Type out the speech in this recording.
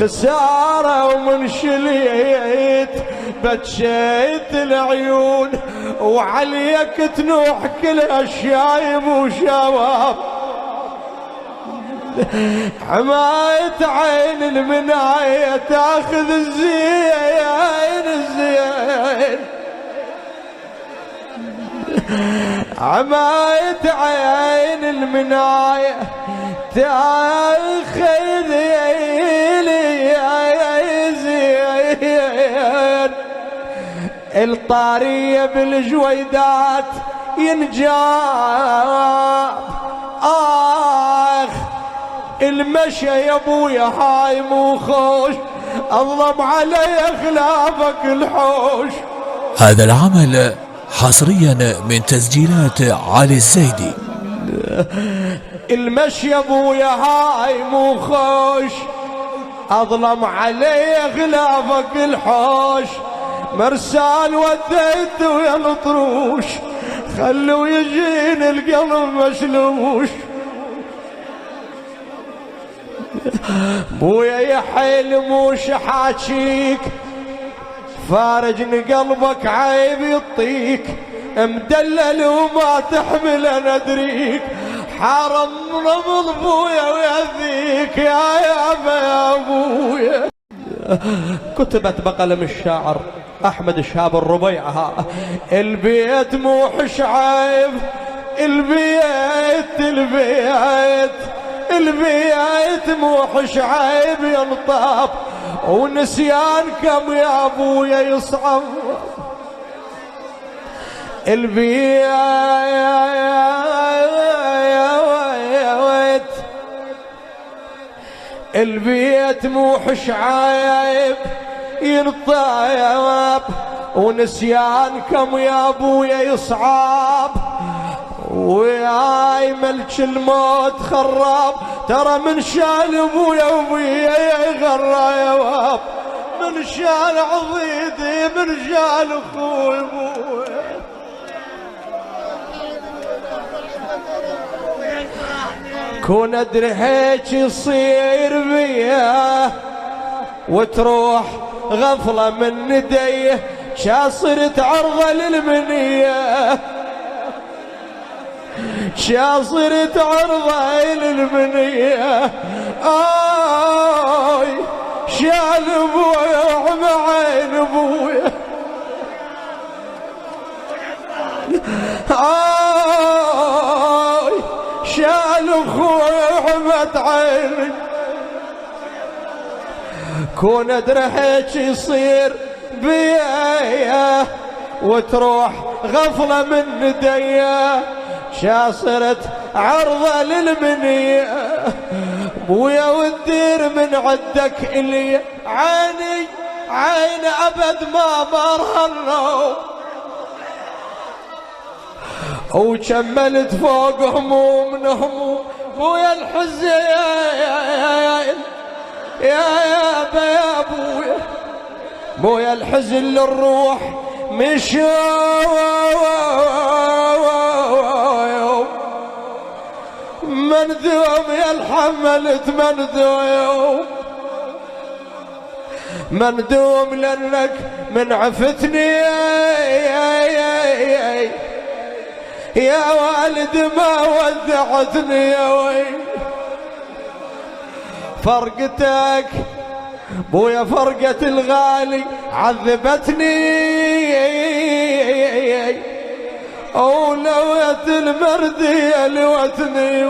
خسارة ومن شليت بكيت العيون، وعليك تنوح كل الشايب وشباب. حماية عين المناية تاخذ الزين الزين، حماية عين المناية تاخذ زين. الطارية بالجويدات ينجاب، المشي يا ابويا هاي مو خوش، اظلم علي خلافك الحوش. هذا العمل حصريا من تسجيلات علي الزيدي. المشي يا ابويا هاي مو خوش، اظلم علي خلافك الحوش. مرسال وديت ويا الطروش، خلوا يجين القلب مشلوش. بويا يا حيل موش حاجيك، فارجن قلبك عيب يطيك، مدلل وما تحمل انا ادريك، حرم نبض بويا ويأذيك يا ابويا. كتبت بقلم الشاعر احمد شاب الربيعة، البيت مو حشعيب، البيت مو حشعيب ينطاب، ونسيانكم يا ابويا يصعب. البيت مو حشعيب ينطاب، ونسيانكم يا ابويا يصعب. وياي ملك الموت خراب، ترى من شال ابويا وابويا يغرى يا واب، من شال عضيدي من شال اخوي ابويا. كون ادري هيك يصير بيا، وتروح غفلة من نديه، شاصرت عرضة للمنية، شاصرت عرضة للمنية. شال ابويا وعم عين ابويا، شال اخويا وعمت عيني. كون ادري هيك يصير بيا، وتروح غفلة من ندية، شاصرت عرضة للمنية. بويا والدير من عدك إلي، عيني أبد ما مرها النوم، وكملت فوق هموم هموم. بويا الحزن يا ابويا، بويا الحزن للروح مشى، مندوم يا الحملت مندوم لانك من عفتني يا والد ما ودعتني يا ويل. فرقتك بويا فرقة الغالي عذبتني، أولوية المردية لوتني